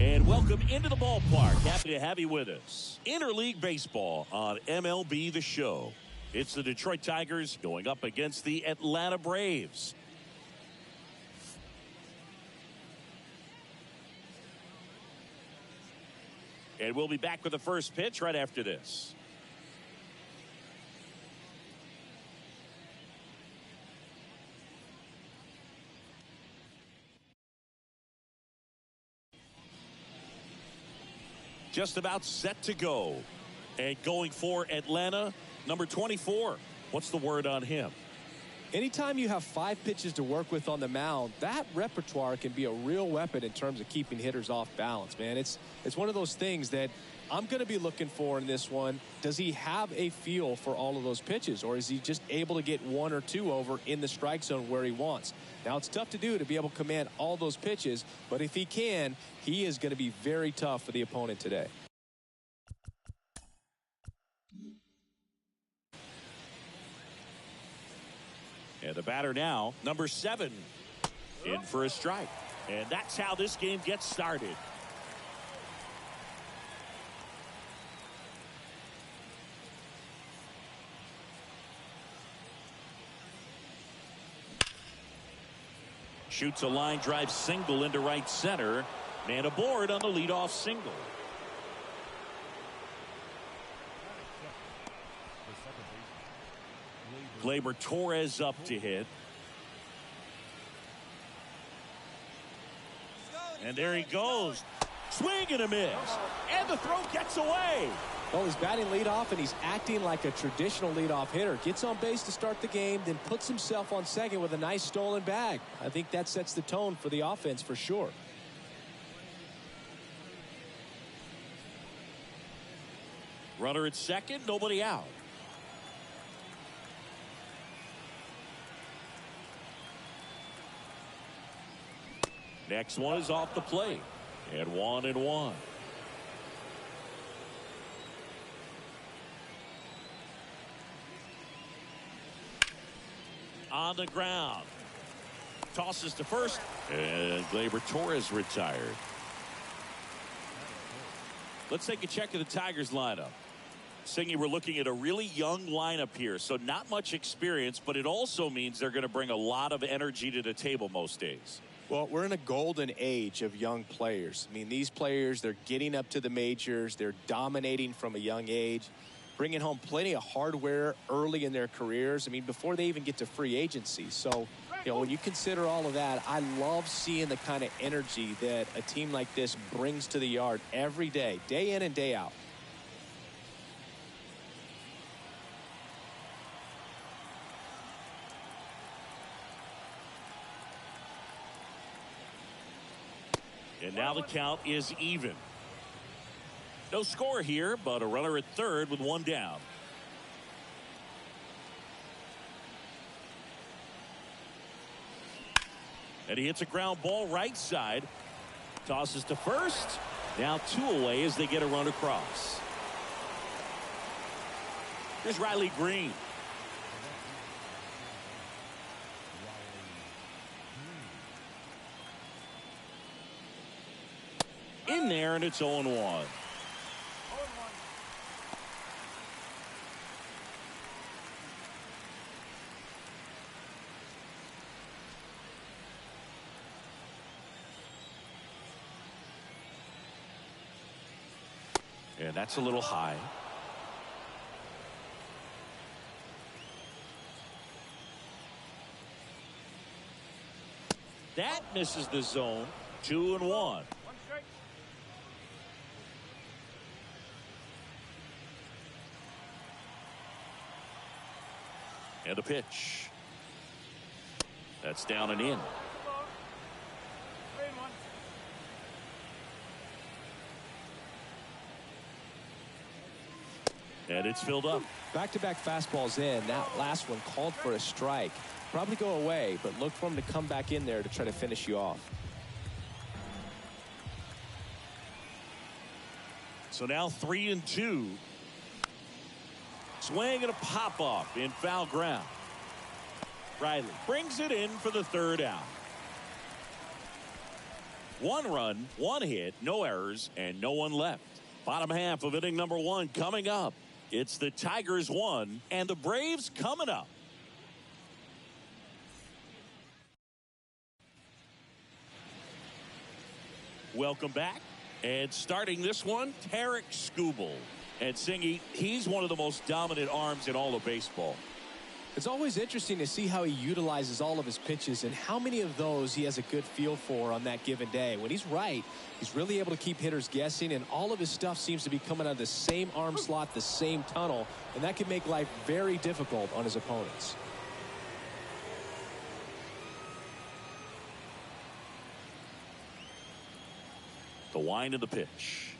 And welcome into the ballpark. Happy to have you with us. Interleague Baseball on MLB The Show. It's the Detroit Tigers going up against the Atlanta Braves. And we'll be back with the first pitch right after this. Just about set to go. And going for Atlanta, number 24. What's the word on him? Anytime you have 5 pitches to work with on the mound, that repertoire can be a real weapon in terms of keeping hitters off balance, man. It's one of those things that I'm going to be looking for in this one. Does he have a feel for all of those pitches, or is he just able to get 1 or 2 over in the strike zone where he wants? Now, it's tough to do to be able to command all those pitches, but if he can, he is going to be very tough for the opponent today. And the batter now, number 7, in for a strike. And that's how this game gets started. Shoots a line drive single into right center. Man aboard on the leadoff single. Gleyber Torres up to hit. And there he goes. Swing and a miss. And the throw gets away. Well, he's batting leadoff, and he's acting like a traditional leadoff hitter. Gets on base to start the game, then puts himself on second with a nice stolen bag. I think that sets the tone for the offense for sure. Runner at second, nobody out. Next one is off the plate. And 1-1. On the ground. Tosses to first. And Gleyber Torres retired. Let's take a check of the Tigers lineup. Singy, we're looking at a really young lineup here, so not much experience, but it also means they're going to bring a lot of energy to the table most days. Well, we're in a golden age of young players. I mean, these players, they're getting up to the majors. They're dominating from a young age, bringing home plenty of hardware early in their careers. I mean, before they even get to free agency. So, you know, when you consider all of that, I love seeing the kind of energy that a team like this brings to the yard every day in and day out. And now the count is even. No score here, but a runner at third with 1 down. And he hits a ground ball right side. Tosses to first. Now 2 away as they get a run across. Here's Riley Green. In there, and it's 0-1. And that's a little high. That misses the zone. 2-1. And a pitch. That's down and in. And it's filled up. Back-to-back fastballs in. That last one called for a strike. Probably go away, but look for him to come back in there to try to finish you off. So now 3-2. Swing and a pop-off in foul ground. Riley brings it in for the third out. 1 run, 1 hit, no errors, and no one left. Bottom half of inning number 1 coming up. It's the Tigers 1 and the Braves coming up. Welcome back. And starting this one, Tarek Skubal. And Singy, he's one of the most dominant arms in all of baseball. It's always interesting to see how he utilizes all of his pitches and how many of those he has a good feel for on that given day. When he's right, he's really able to keep hitters guessing, and all of his stuff seems to be coming out of the same arm slot, the same tunnel, and that can make life very difficult on his opponents. The wind of the pitch.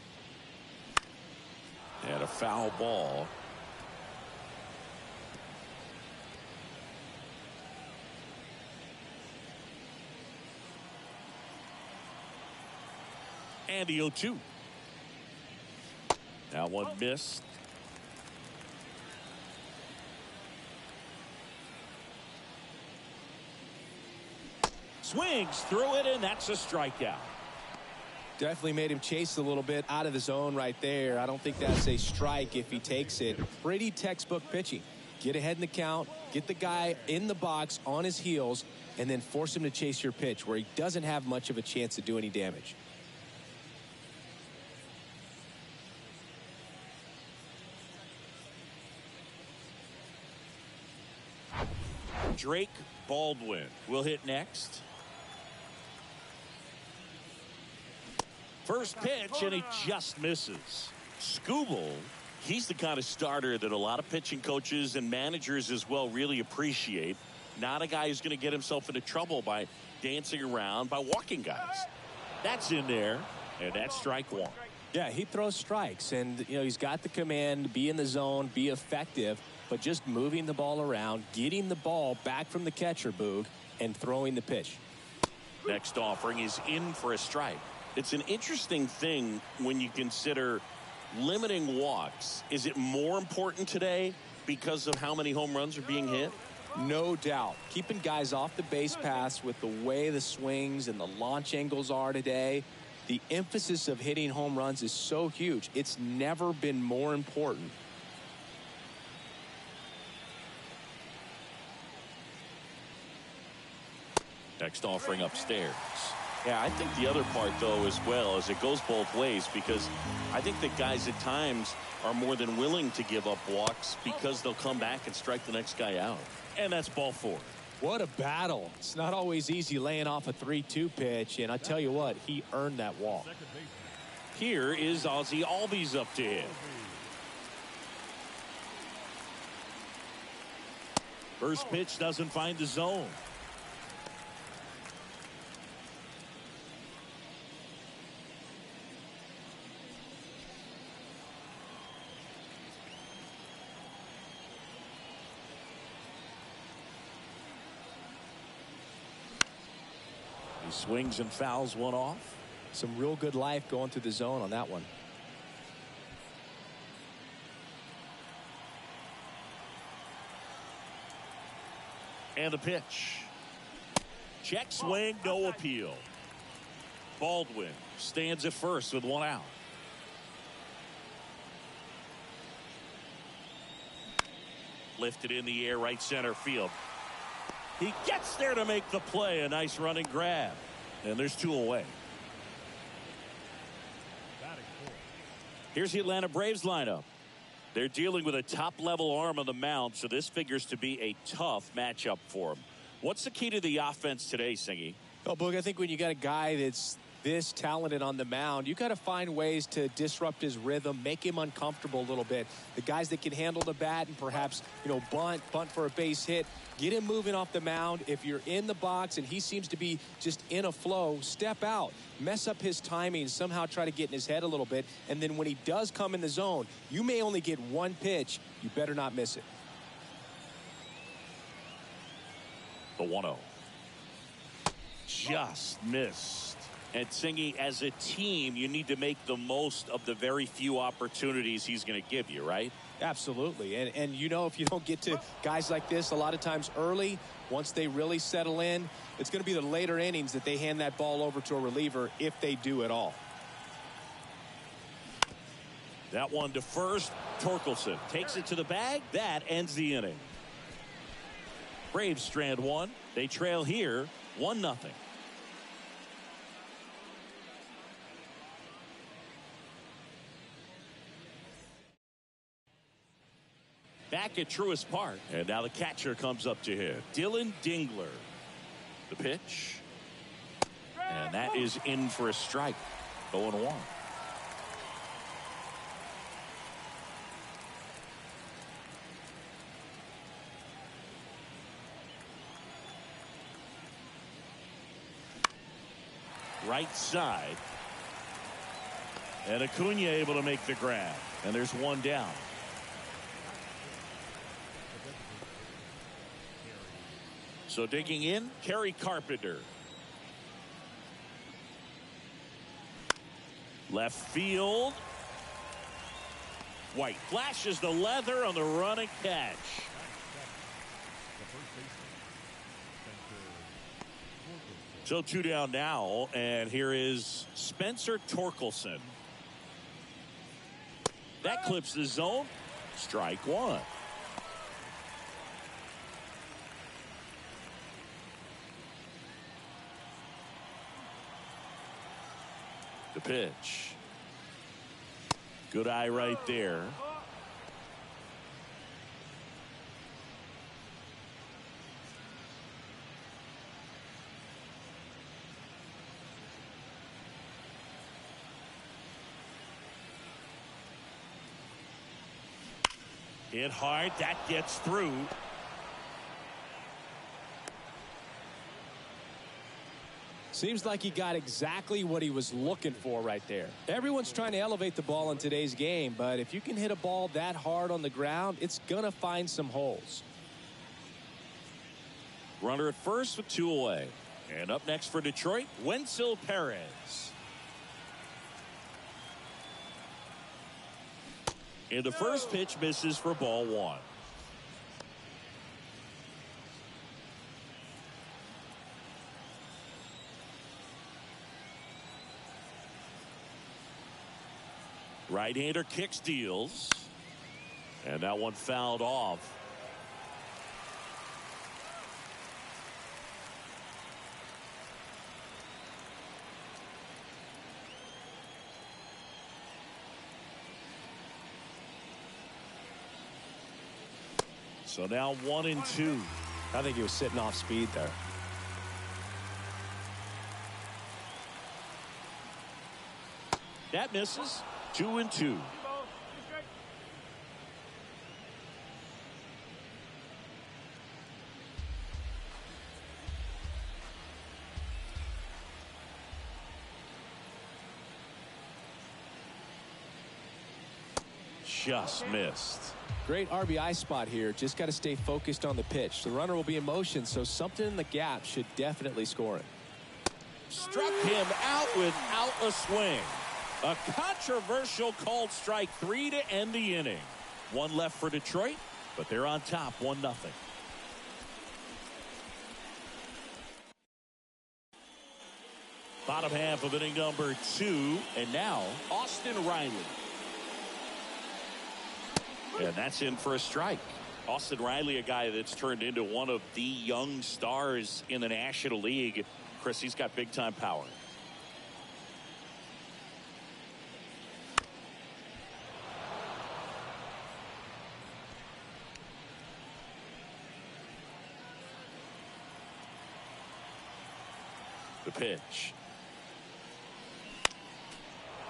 And a foul ball. And the 0-2. Now one missed. Swings through it, and that's a strikeout. Definitely made him chase a little bit out of the zone right there. I don't think that's a strike if he takes it. Pretty textbook pitching. Get ahead in the count, get the guy in the box on his heels, and then force him to chase your pitch where he doesn't have much of a chance to do any damage. Drake Baldwin will hit next. First pitch, and he just misses. Skubal, he's the kind of starter that a lot of pitching coaches and managers as well really appreciate. Not a guy who's going to get himself into trouble by dancing around, by walking guys. That's in there, and that's strike 1. Yeah, he throws strikes, and he's got the command to be in the zone, be effective, but just moving the ball around, getting the ball back from the catcher, Boog, and throwing the pitch. Next offering is in for a strike. It's an interesting thing when you consider limiting walks. Is it more important today because of how many home runs are being hit? No doubt. Keeping guys off the base paths with the way the swings and the launch angles are today, the emphasis of hitting home runs is so huge. It's never been more important. Next offering upstairs. Yeah, I think the other part, though, as well, is it goes both ways, because I think that guys at times are more than willing to give up walks because they'll come back and strike the next guy out. And that's ball 4. What a battle. It's not always easy laying off a 3-2 pitch, and I tell you what, he earned that walk. Here is Ozzie Albies up to hit. First pitch doesn't find the zone. He swings and fouls one off. Some real good life going through the zone on that one. And the pitch. Check swing, no appeal. Baldwin stands at first with 1 out. Lifted in the air, right center field. He gets there to make the play. A nice running grab. And there's 2 away. Here's the Atlanta Braves lineup. They're dealing with a top-level arm on the mound, so this figures to be a tough matchup for them. What's the key to the offense today, Singy? Well, Boog, I think when you got a guy that's this talented on the mound, you got to find ways to disrupt his rhythm, make him uncomfortable a little bit. The guys that can handle the bat and perhaps, bunt for a base hit, get him moving off the mound. If you're in the box and he seems to be just in a flow, step out, mess up his timing, somehow try to get in his head a little bit. And then when he does come in the zone, you may only get 1 pitch. You better not miss it. The 1-0. Just missed. And Singy, as a team, you need to make the most of the very few opportunities he's going to give you, right? Absolutely. And you know, if you don't get to guys like this a lot of times early, once they really settle in, it's going to be the later innings that they hand that ball over to a reliever, if they do at all. That one to first. Torkelson takes it to the bag. That ends the inning. Braves strand one. They trail here 1-0. Back at Truist Park. And now the catcher comes up to hit. Dylan Dingler. The pitch. And that is in for a strike. 0-1. Right side. And Acuna able to make the grab. And there's one down. So digging in, Kerry Carpenter. Left field. White flashes the leather on the run and catch. So 2 down now, and here is Spencer Torkelson. That clips the zone. Strike one. The pitch. Good eye right there. Hit hard. That gets through. Seems like he got exactly what he was looking for right there. Everyone's trying to elevate the ball in today's game, but if you can hit a ball that hard on the ground, it's going to find some holes. Runner at first with 2 away. And up next for Detroit, Wenzel Perez. And the first pitch misses for ball 1. Right-hander kicks, deals. And that one fouled off. So now 1-2. I think he was sitting off speed there. That misses. 2-2. Just missed. Great RBI spot here. Just got to stay focused on the pitch. The runner will be in motion, so something in the gap should definitely score it. Struck him out without a swing. A controversial called strike 3 to end the inning. 1 left for Detroit, but they're on top 1-0. Bottom half of inning number 2, and now Austin Riley. And that's in for a strike. Austin Riley, a guy that's turned into one of the young stars in the National League. Chris, he's got big time power. The pitch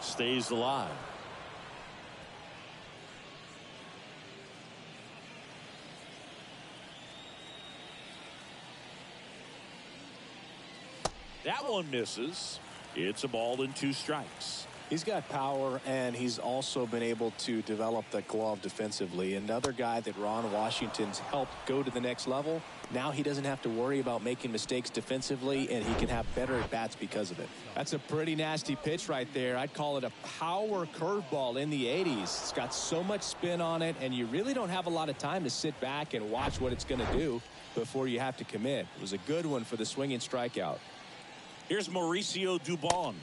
stays alive. That one misses. It's a ball and 2 strikes. He's got power, and he's also been able to develop the glove defensively. Another guy that Ron Washington's helped go to the next level. Now he doesn't have to worry about making mistakes defensively, and he can have better at-bats because of it. That's a pretty nasty pitch right there. I'd call it a power curveball in the 80s. It's got so much spin on it, and you really don't have a lot of time to sit back and watch what it's going to do before you have to commit. It was a good one for the swinging strikeout. Here's Mauricio Dubon.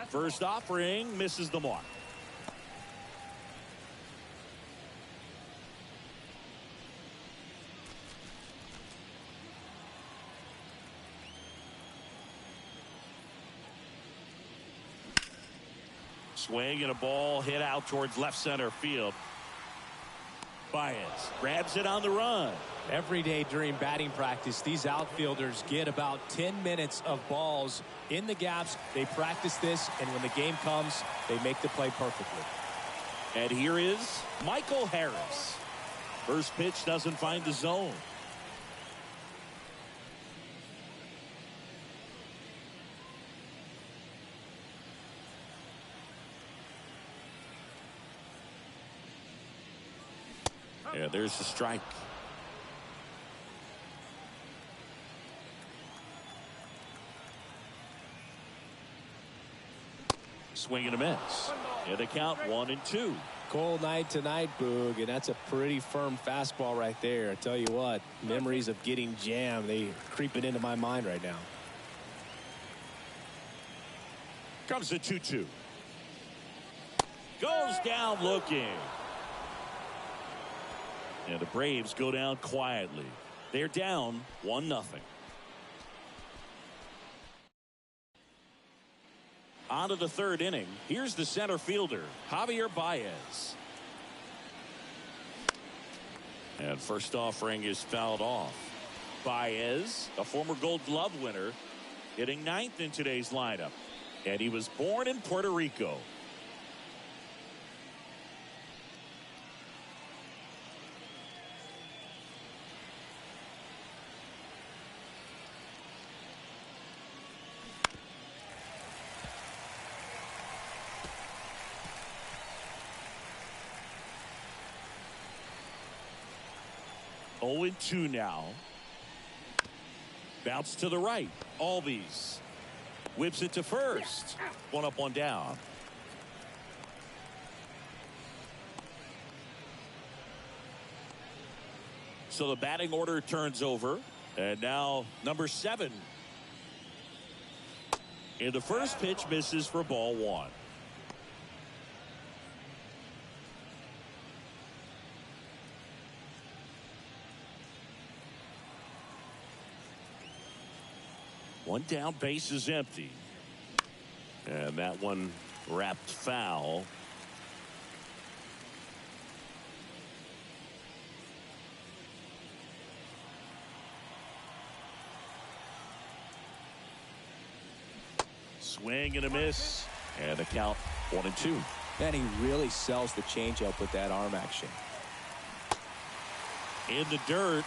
First offering, misses the mark. Swing and a ball hit out towards left center field. Baez grabs it on the run. Every day during batting practice, these outfielders get about 10 minutes of balls in the gaps. They practice this, and when the game comes, they make the play perfectly. And here is Michael Harris. First pitch doesn't find the zone. Yeah, there's the strike. Swing and a miss. And the count 1-2. Cold night tonight, Boog, and that's a pretty firm fastball right there. I tell you what, memories of getting jammed, they creeping into my mind right now. Comes the 2-2. Goes down looking. And the Braves go down quietly. They're down 1-0. On to the third inning. Here's the center fielder, Javier Baez. And first offering is fouled off. Baez, a former Gold Glove winner, hitting ninth in today's lineup. And he was born in Puerto Rico. Oh, 2 now. Bounce to the right. Albies whips it to first. 1 up, 1 down. So the batting order turns over. And now number 7. And the first pitch misses for ball 1. One down, base is empty. And that one wrapped foul. Swing and a miss. And the count 1-2. Man, he really sells the changeup with that arm action. In the dirt.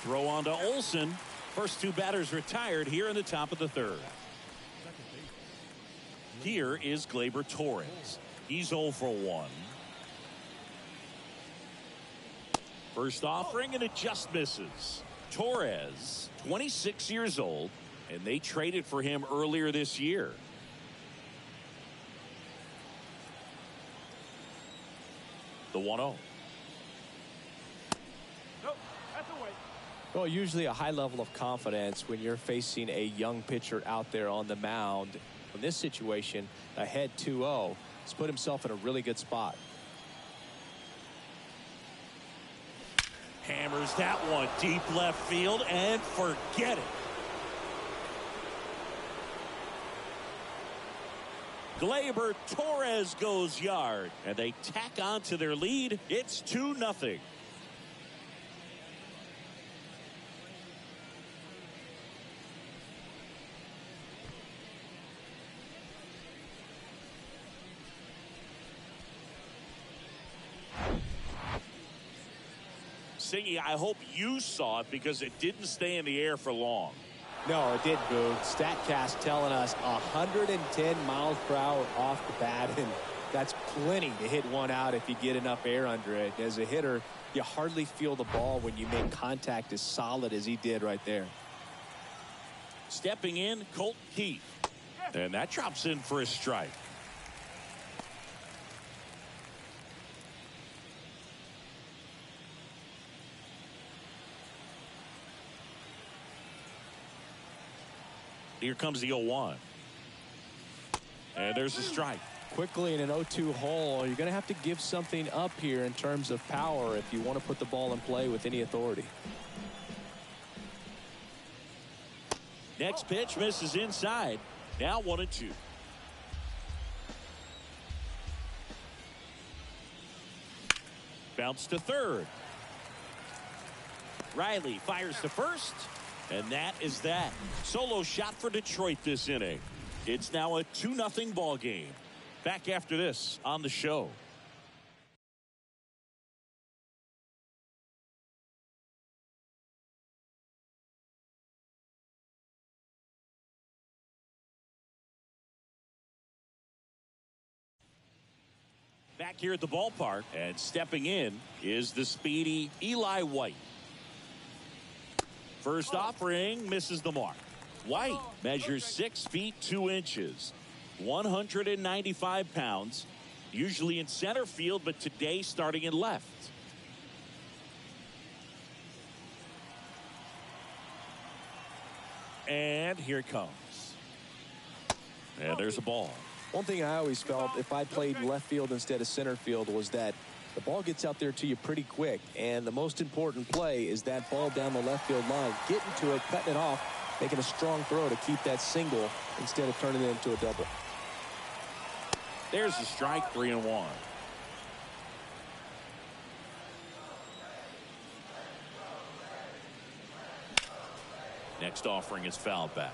Throw on to Olsen. First 2 batters retired here in the top of the third. Here is Gleyber Torres. He's 0 for 1. First offering, and it just misses. Torres, 26 years old, and they traded for him earlier this year. The 1-0. Well, usually a high level of confidence when you're facing a young pitcher out there on the mound. In this situation, ahead 2-0, he's put himself in a really good spot. Hammers that one deep left field and forget it. Gleyber Torres goes yard, and they tack on to their lead. It's 2-0. Singy, I hope you saw it because it didn't stay in the air for long. No, it didn't, Boo. StatCast telling us 110 miles per hour off the bat, and that's plenty to hit one out if you get enough air under it. As a hitter, you hardly feel the ball when you make contact as solid as he did right there. Stepping in, Colt Keith. And that drops in for a strike. Here comes the 0-1. And there's a strike. Quickly in an 0-2 hole, you're going to have to give something up here in terms of power if you want to put the ball in play with any authority. Next pitch misses inside. Now 1-2. Bounce to third. Riley fires to first. And that is that. Solo shot for Detroit this inning. It's now a 2-0 ball game. Back after this on the show. Back here at the ballpark, and stepping in is the speedy Eli White. First offering misses the mark. White measures 6 feet 2 inches, 195 pounds, usually in center field, but today starting in left. And here it comes. And there's a ball. One thing I always felt if I played left field instead of center field was that the ball gets out there to you pretty quick, and the most important play is that ball down the left field line, getting to it, cutting it off, making a strong throw to keep that single instead of turning it into a double. There's the strike, 3-1. Next offering is fouled back.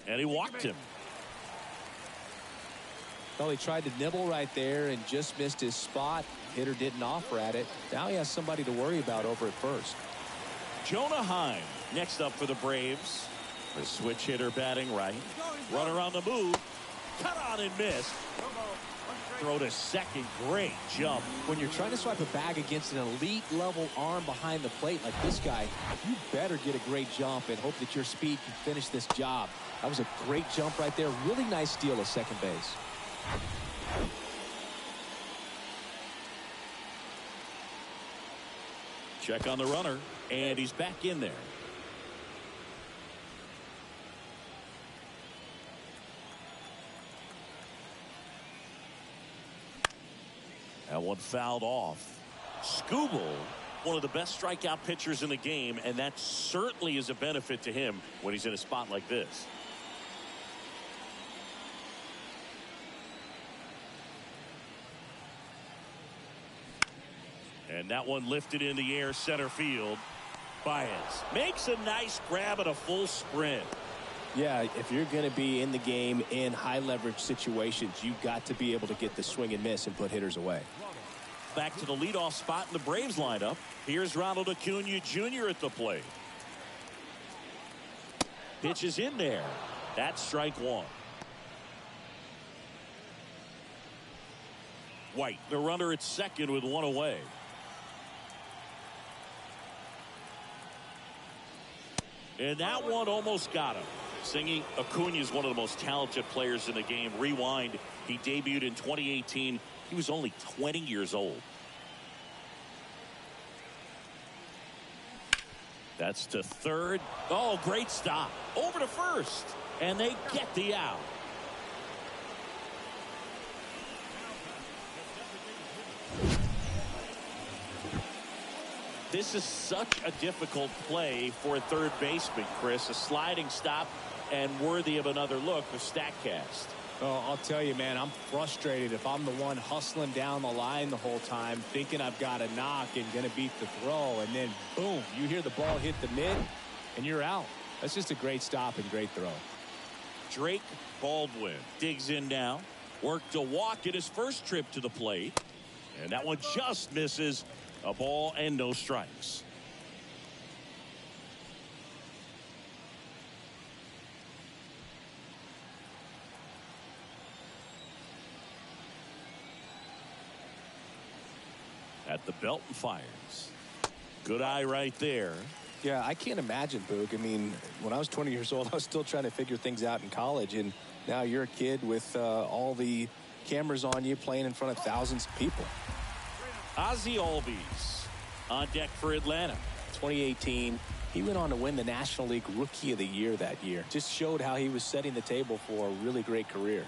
And he walked him. Well, he tried to nibble right there and just missed his spot. Hitter didn't offer at it. Now he has somebody to worry about over at first. Jonah Heim next up for the Braves. The switch hitter batting right. Runner on the move. Cut on and missed. Throw to second. Great jump. When you're trying to swipe a bag against an elite level arm behind the plate like this guy, you better get a great jump and hope that your speed can finish this job. That was a great jump right there. Really nice steal at second base. Check on the runner, and he's back in there. That one fouled off. Skubal, one of the best strikeout pitchers in the game, and that certainly is a benefit to him when he's in a spot like this. And that one lifted in the air center field. Baez makes a nice grab at a full sprint. Yeah, if you're going to be in the game in high leverage situations, you've got to be able to get the swing and miss and put hitters away. Back to the leadoff spot in the Braves lineup. Here's Ronald Acuna Jr. at the plate. Pitch is in there. That's strike one. White, the runner at second with one away. And that one almost got him. Singy, Acuna is one of the most talented players in the game. Rewind, he debuted in 2018. He was only 20 years old. That's to third. Oh, great stop. Over to first. And they get the out. This is such a difficult play for a third baseman, Chris. A sliding stop and worthy of another look with StatCast. Oh, I'll tell you, man, I'm frustrated if I'm the one hustling down the line the whole time, thinking I've got a knock and going to beat the throw, and then, boom, you hear the ball hit the mid, and you're out. That's just a great stop and great throw. Drake Baldwin digs in now. Worked a walk in his first trip to the plate. And that one just misses. A ball and no strikes. At the belt and fires. Good eye right there. Yeah, I can't imagine, Boog. I mean, when I was 20 years old, I was still trying to figure things out in college. And now you're a kid with all the cameras on you, playing in front of thousands of people. Ozzie Albies on deck for Atlanta. 2018, he went on to win the National League Rookie of the Year that year. Just showed how he was setting the table for a really great career.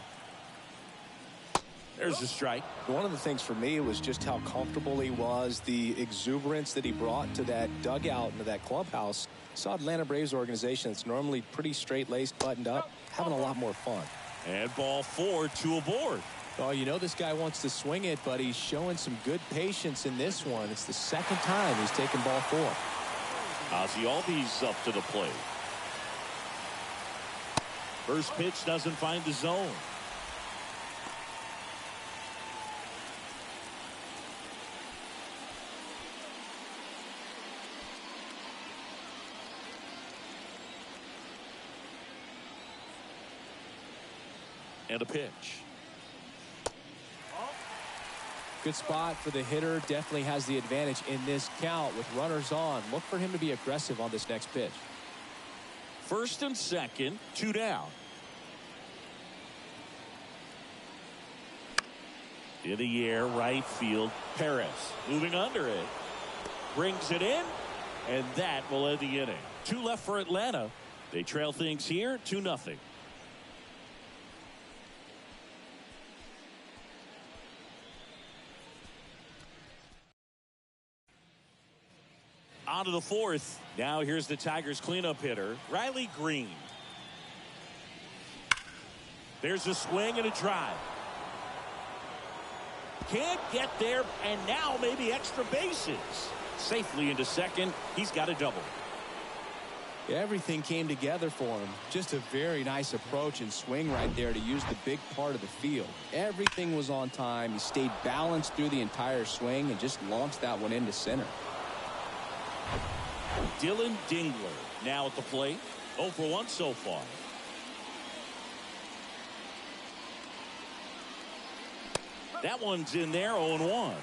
There's a strike. One of the things for me was just how comfortable he was, the exuberance that he brought to that dugout, into that clubhouse. Saw Atlanta Braves organization that's normally pretty straight-laced, buttoned up, having a lot more fun. And ball 4, 2 aboard. Oh, you know this guy wants to swing it, but he's showing some good patience in this one. It's the second time he's taken ball 4. Ozzie Albies up to the plate. First pitch doesn't find the zone. And a pitch. Good spot for the hitter. Definitely has the advantage in this count with runners on. Look for him to be aggressive on this next pitch. First and second, 2 down. In the air, right field. Perez moving under it. Brings it in, and that will end the inning. 2 left for Atlanta. They trail things here 2-0. On to the 4th. Now here's the Tigers cleanup hitter, Riley Green. There's a swing and a drive. Can't get there, and now maybe extra bases. Safely into second. He's got a double. Everything came together for him. Just a very nice approach and swing right there to use the big part of the field. Everything was on time. He stayed balanced through the entire swing and just launched that one into center. Dylan Dingler now at the plate. 0 for 1 so far. That one's in there, 0-1.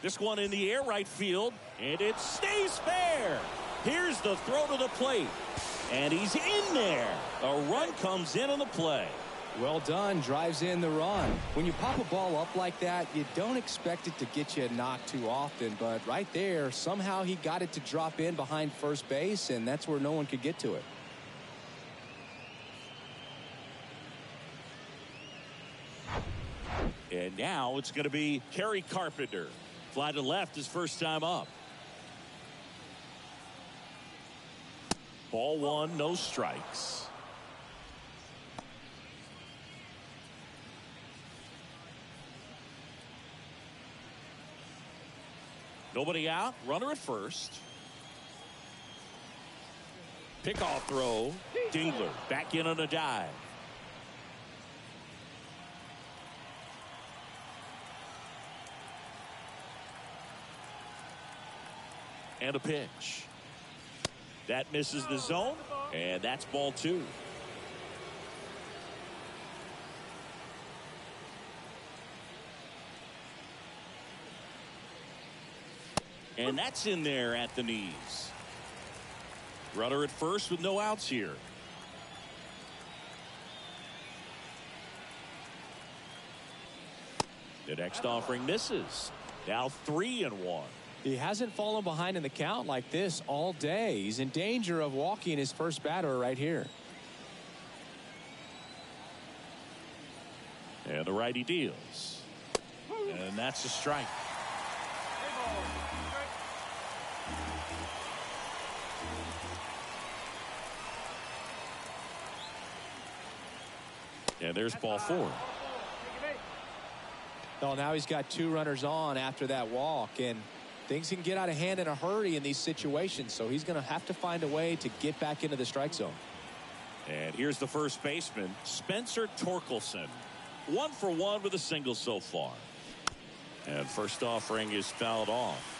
This one in the air, right field, and it stays fair. Here's the throw to the plate, and he's in there. A run comes in on the play. Well done, drives in the run. When you pop a ball up like that, you don't expect it to get you a knock too often, but right there, somehow he got it to drop in behind first base, and that's where no one could get to it. And now it's going to be Kerry Carpenter. Fly to left his first time up. Ball 1, no strikes. Nobody out. Runner at first. Pickoff throw. Dingler back in on a dive. And a pitch. That misses the zone, and that's ball 2. And that's in there at the knees. Runner at first with no outs here. The next offering misses. Now 3-1. He hasn't fallen behind in the count like this all day. He's in danger of walking his first batter right here. And the righty deals. And that's a strike. And there's ball 4. Well, now he's got 2 runners on after that walk, and things can get out of hand in a hurry in these situations, so he's going to have to find a way to get back into the strike zone. And here's the first baseman, Spencer Torkelson. 1 for 1 with a single so far. And first offering is fouled off.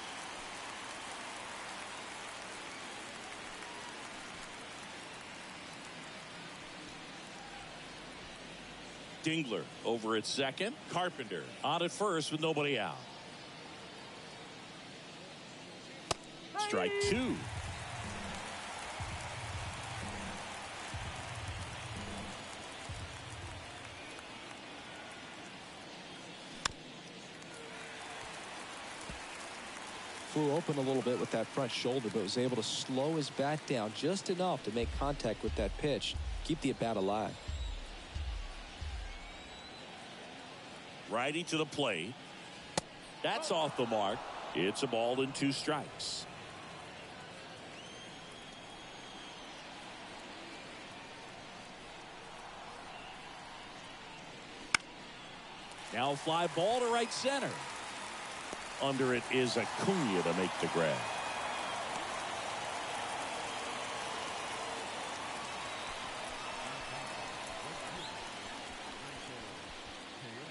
Dingler over at second. Carpenter on at first with nobody out. Strike 2. Flew open a little bit with that front shoulder, but was able to slow his bat down just enough to make contact with that pitch, keep the at-bat alive. Righty to the plate. That's off the mark. It's a ball and 2 strikes. Now a fly ball to right center. Under it is Acuna to make the grab.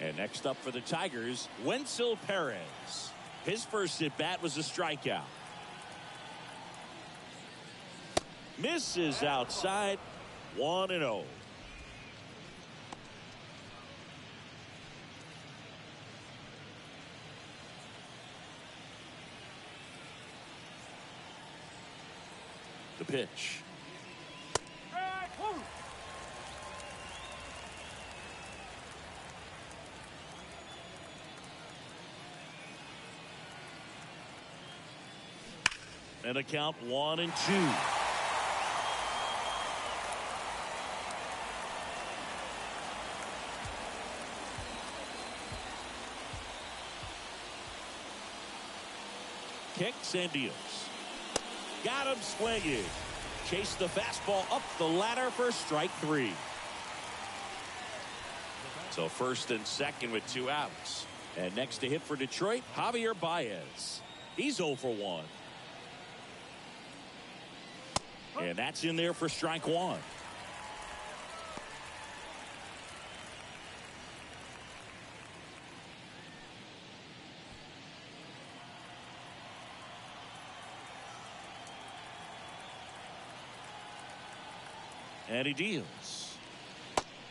And next up for the Tigers, Wenzel Perez. His first at bat was a strikeout. Misses outside. 1-0. The pitch. And a count 1-2. Kicks and deals. Got him swinging. Chase the fastball up the ladder for strike 3. So first and second with 2 outs. And next to hit for Detroit, Javier Baez. He's 0 for 1. And that's in there for strike 1. And he deals.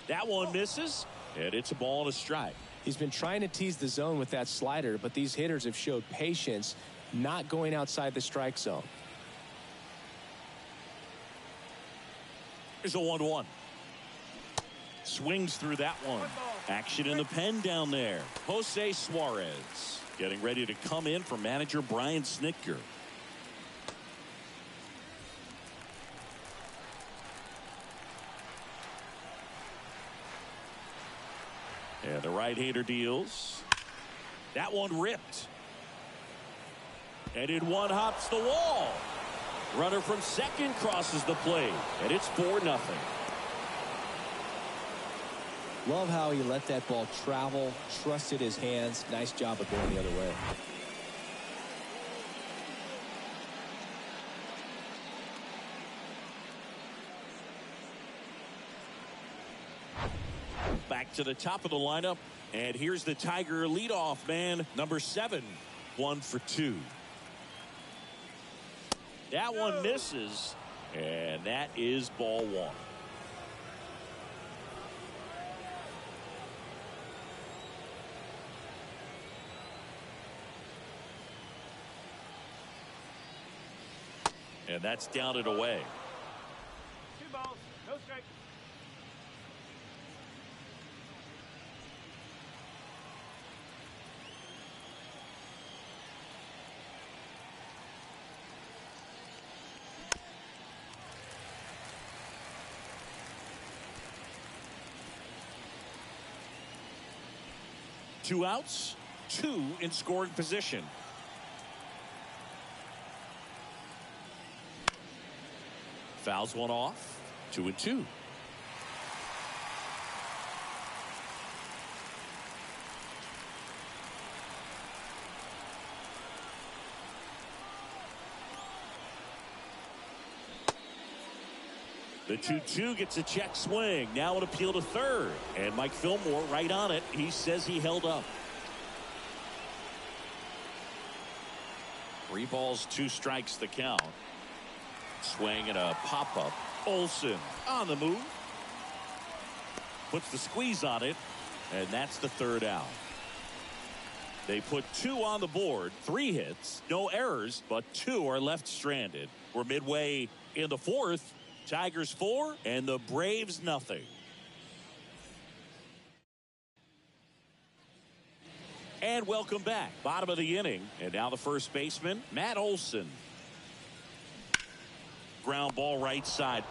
That one misses, and it's a ball and a strike. He's been trying to tease the zone with that slider, but these hitters have showed patience, not going outside the strike zone. Here's a 1-1. Swings through that one. Action in the pen down there. Jose Suarez getting ready to come in for manager Brian Snitker. And the right-hander deals. That one ripped. And in one hops the wall. Runner from second crosses the plate. And it's 4-0. Love how he let that ball travel, trusted his hands. Nice job of going the other way. Back to the top of the lineup. And here's the Tiger leadoff man, number 7. 1 for 2. That one misses. And that is ball 1. And that's down and away. 2 balls, no strike. Two outs, 2 in scoring position. Fouls one off. 2-2. The 2-2 gets a check swing. Now an appeal to third. And Mike Fillmore right on it. He says he held up. 3 balls, 2 strikes the count. Swing and a pop-up. Olsen on the move. Puts the squeeze on it. And that's the 3rd out. They put 2 on the board, 3 hits, no errors, but 2 are left stranded. We're midway in the 4th. Tigers 4 and the Braves nothing. And welcome back. Bottom of the inning. And now the first baseman, Matt Olson. Ground ball right side.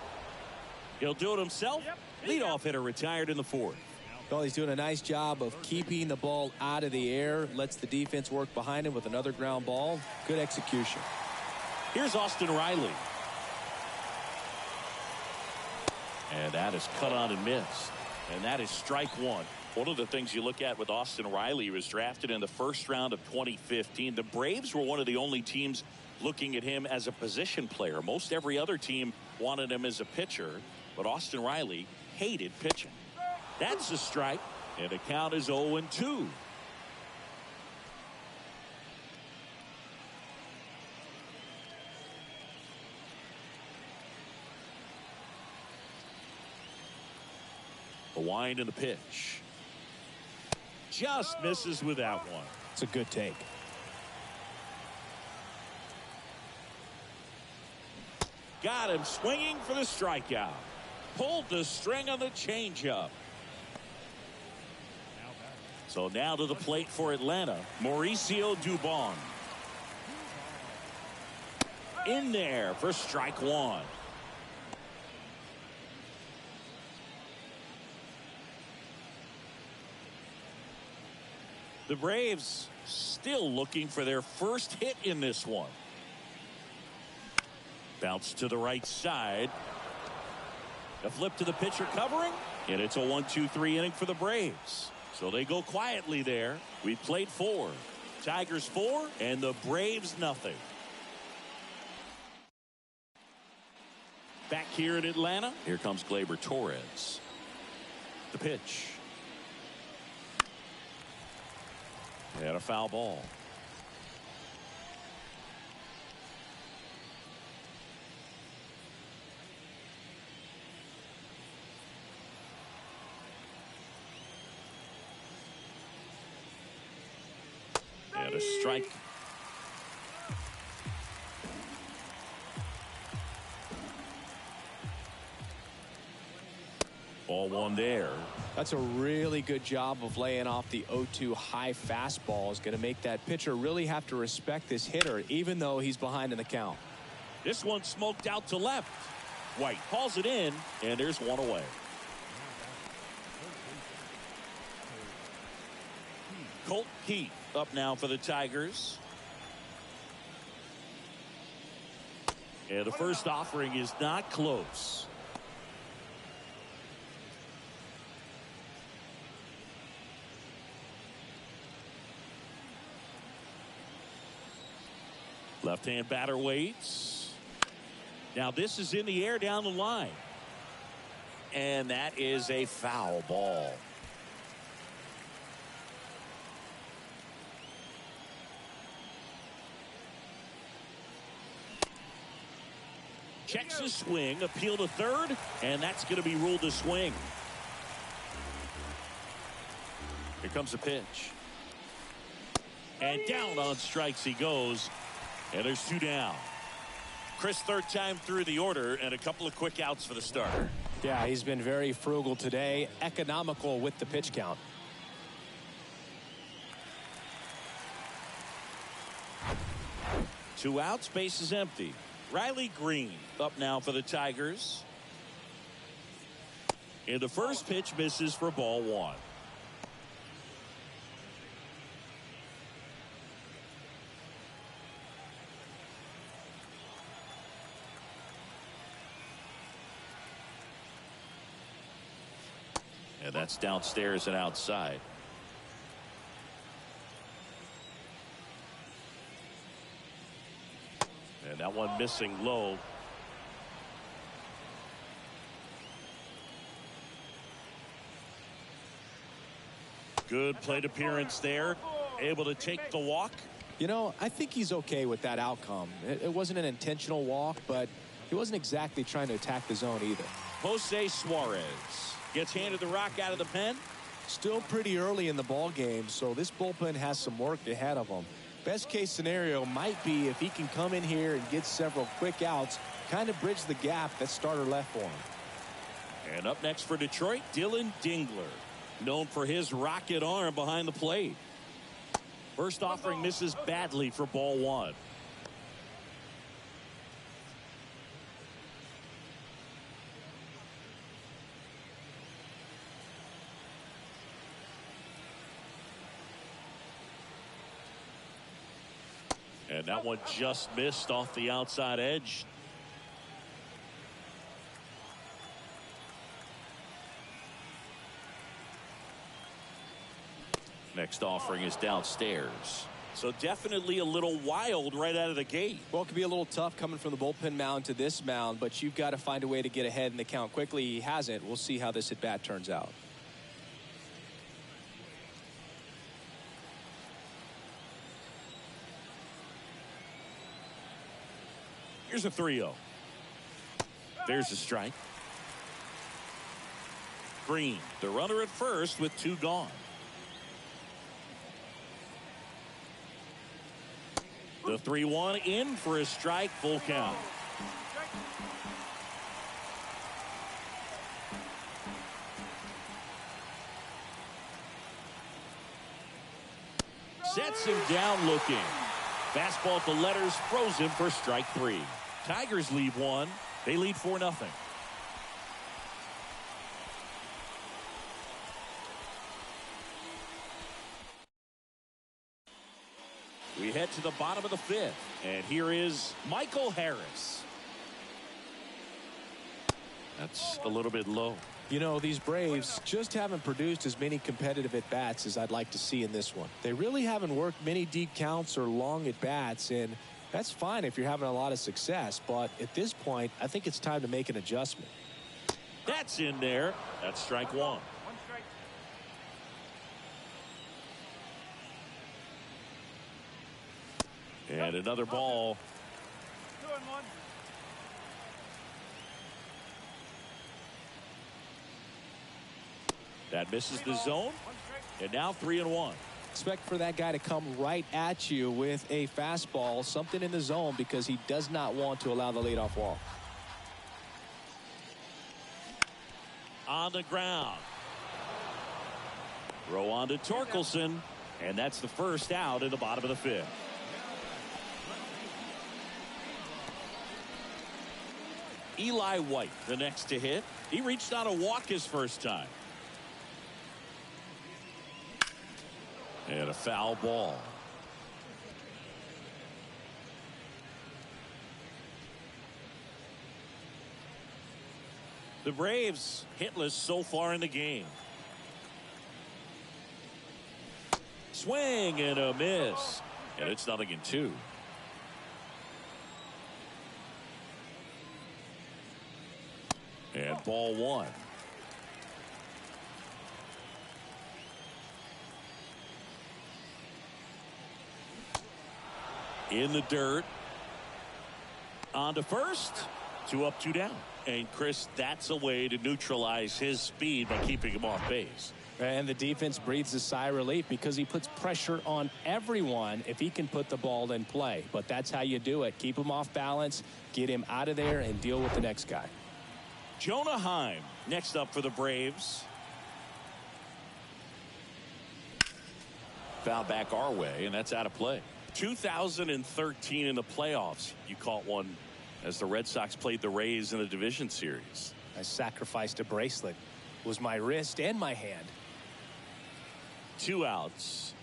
He'll do it himself. Leadoff hitter retired in the 4th. Well, he's doing a nice job of keeping the ball out of the air. Lets the defense work behind him with another ground ball. Good execution. Here's Austin Riley. And that is cut on and missed. And that is strike 1. One of the things you look at with Austin Riley, he was drafted in the 1st round of 2015. The Braves were one of the only teams looking at him as a position player. Most every other team wanted him as a pitcher. But Austin Riley hated pitching. That's a strike. And the count is 0-2. The wind and the pitch. Just misses with that one. It's a good take. Got him swinging for the strikeout. Pulled the string on the changeup. So now to the plate for Atlanta, Mauricio Dubon. In there for strike 1. The Braves still looking for their first hit in this one. Bounce to the right side. A flip to the pitcher covering. And it's a 1-2-3 inning for the Braves. So they go quietly there. We've played 4. Tigers 4 and the Braves nothing. Back here in Atlanta. Here comes Gleyber Torres. The pitch. And a foul ball. And a strike. Ball 1 there. That's a really good job of laying off the 0-2 high fastball. Is going to make that pitcher really have to respect this hitter, even though he's behind in the count. This one smoked out to left. White hauls it in, and there's 1 away. Colt Heath up now for the Tigers. And the first offering is not close. Left-hand batter waits. Now this is in the air down the line. And that is a foul ball. Checks a swing, appeal to third, and that's going to be ruled a swing. Here comes the pitch. And down on strikes he goes. And there's 2 down. Chris, 3rd time through the order and a couple of quick outs for the starter. Yeah, he's been very frugal today. Economical with the pitch count. Two outs, base is empty. Riley Green up now for the Tigers. And the first pitch misses for ball 1. And that's downstairs and outside. And that one missing low. Good plate appearance there. Able to take the walk. You know, I think he's okay with that outcome. It wasn't an intentional walk, but he wasn't exactly trying to attack the zone either. Jose Suarez gets handed the rock out of the pen. Still pretty early in the ball game, so this bullpen has some work ahead of him. Best case scenario might be if he can come in here and get several quick outs, kind of bridge the gap that starter left for him. And up next for Detroit, Dylan Dingler, known for his rocket arm behind the plate. First offering misses badly for ball one. And that one just missed off the outside edge. Next offering is downstairs. So definitely a little wild right out of the gate. Well, it could be a little tough coming from the bullpen mound to this mound, but you've got to find a way to get ahead in the count quickly. He hasn't. We'll see how this at bat turns out. Here's a 3-0. There's a strike. Green, the runner at first with two gone. The 3-1 in for a strike, full count. Sets him down looking. Fastball at the letters, throws him for strike three. Tigers lead one. They lead 4-0. We head to the bottom of the fifth. And here is Michael Harris. That's a little bit low. You know, these Braves just haven't produced as many competitive at-bats as I'd like to see in this one. They really haven't worked many deep counts or long at-bats, and that's fine if you're having a lot of success. But at this point, I think it's time to make an adjustment. That's in there. That's strike one. And another ball. 2-1. That misses the zone. And now 3-1. Expect for that guy to come right at you with a fastball, something in the zone, because he does not want to allow the leadoff walk. On the ground. Throw on to Torkelson. And that's the first out in the bottom of the fifth. Eli White, the next to hit. He reached on a walk his first time. And a foul ball. The Braves hitless so far in the game. Swing and a miss. And it's 0-2. And ball one. In the dirt. On to first. 2 up, 2 down. And Chris, that's a way to neutralize his speed by keeping him off base. And the defense breathes a sigh of relief because he puts pressure on everyone if he can put the ball in play. But that's how you do it. Keep him off balance, get him out of there, and deal with the next guy. Jonah Heim next up for the Braves. Foul back our way, and that's out of play. 2013 in the playoffs, you caught one as the Red Sox played the Rays in the division series. I sacrificed a bracelet. It was my wrist and my hand. 2 outs.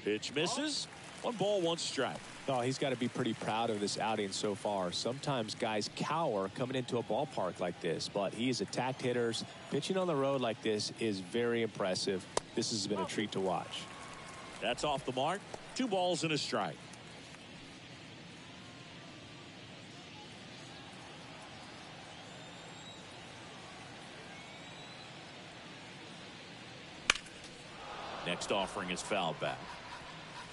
Pitch misses. 1 ball, 1 strike. Oh, he's got to be pretty proud of this outing so far. Sometimes guys cower coming into a ballpark like this, but he has attacked hitters. Pitching on the road like this is very impressive. This has been a treat to watch. That's off the mark. 2 balls and a strike. Next offering is fouled back.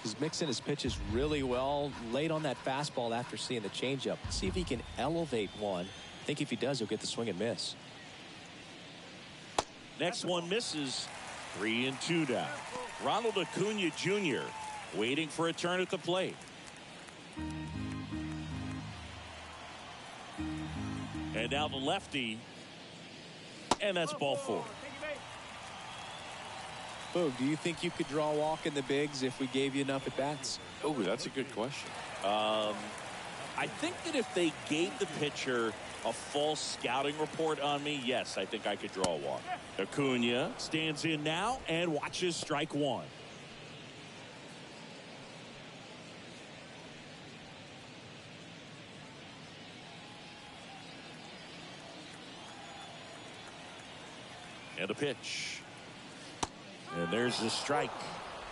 He's mixing his pitches really well. Late on that fastball after seeing the changeup. See if he can elevate one. I think if he does, he'll get the swing and miss. Next one misses. 3-2 now. Ronald Acuna Jr. waiting for a turn at the plate. And now the lefty. And that's ball 4. Boog, do you think you could draw a walk in the bigs if we gave you enough at bats? Oh, that's a good question. I think that if they gave the pitcher a false scouting report on me, yes, I think I could draw a walk. Acuna stands in now and watches strike 1. And a pitch. And there's the strike.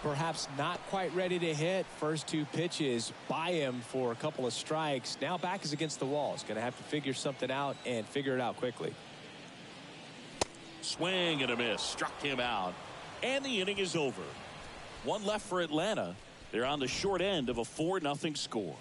Perhaps not quite ready to hit. First 2 pitches by him for a couple of strikes. Now back is against the wall. He's going to have to figure something out and figure it out quickly. Swing and a miss. Struck him out. And the inning is over. 1 left for Atlanta. They're on the short end of a 4-0 score.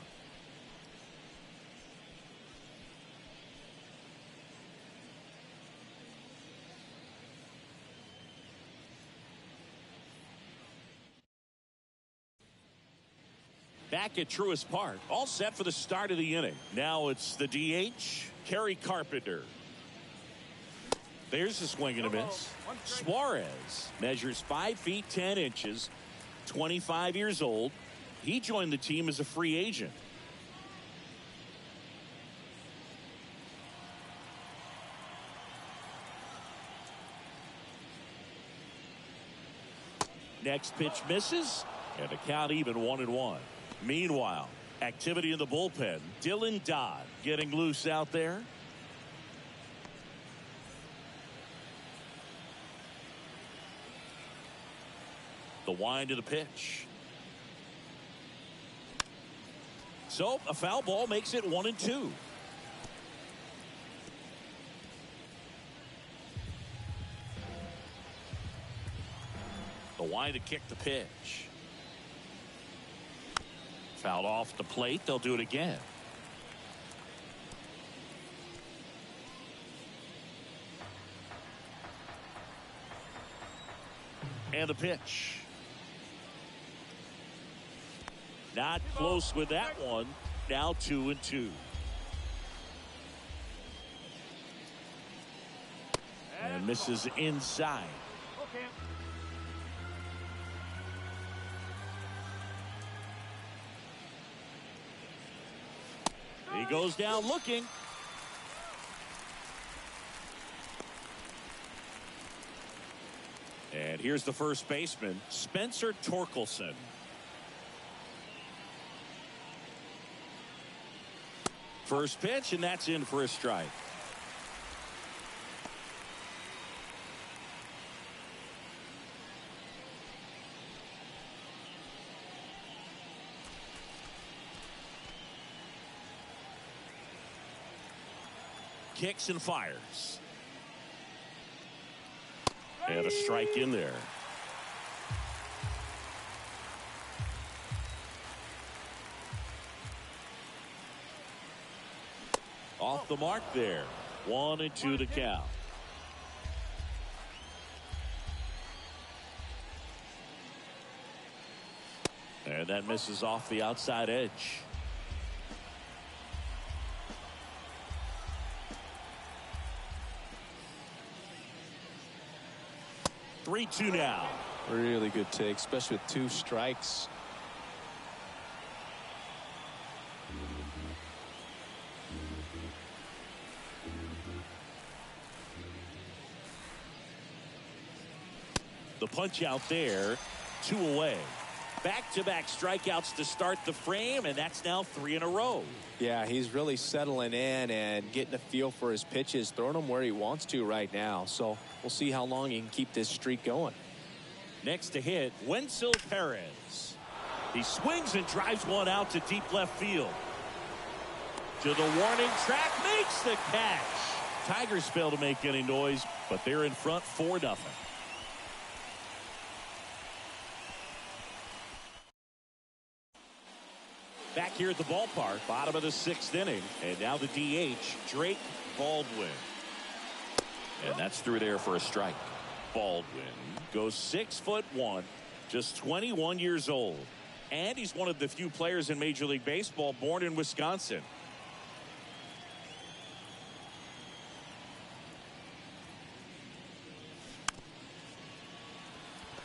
Back at Truist Park, all set for the start of the inning. Now it's the DH, Kerry Carpenter. There's a swing and a miss. Suarez measures 5 feet 10 inches, 25 years old. He joined the team as a free agent. Next pitch misses, and the count even 1-1. Meanwhile, activity in the bullpen. Dylan Dodd getting loose out there. The wind of the pitch. So a foul ball makes it 1-2. The wind to kick the pitch. Fouled off the plate. They'll do it again. And the pitch. Not close with that one. Now 2-2. And misses inside. He goes down looking. And here's the first baseman, Spencer Torkelson. First pitch, and that's in for a strike. Kicks and fires. And a strike in there. Off the mark there. 1-2 the count. And that misses off the outside edge. Three-two now. Really good take, especially with 2 strikes. The punch out there, 2 away. Back-to-back strikeouts to start the frame, and that's now 3 in a row. Yeah, he's really settling in and getting a feel for his pitches, throwing them where he wants to right now. So we'll see how long he can keep this streak going. Next to hit, Wenzel Perez. He swings and drives one out to deep left field. To the warning track, makes the catch. Tigers fail to make any noise, but they're in front 4-0. here at the ballpark. Bottom of the 6th inning. And now the DH, Drake Baldwin. And that's through there for a strike. Baldwin goes 6'1", just 21 years old. And he's one of the few players in Major League Baseball born in Wisconsin.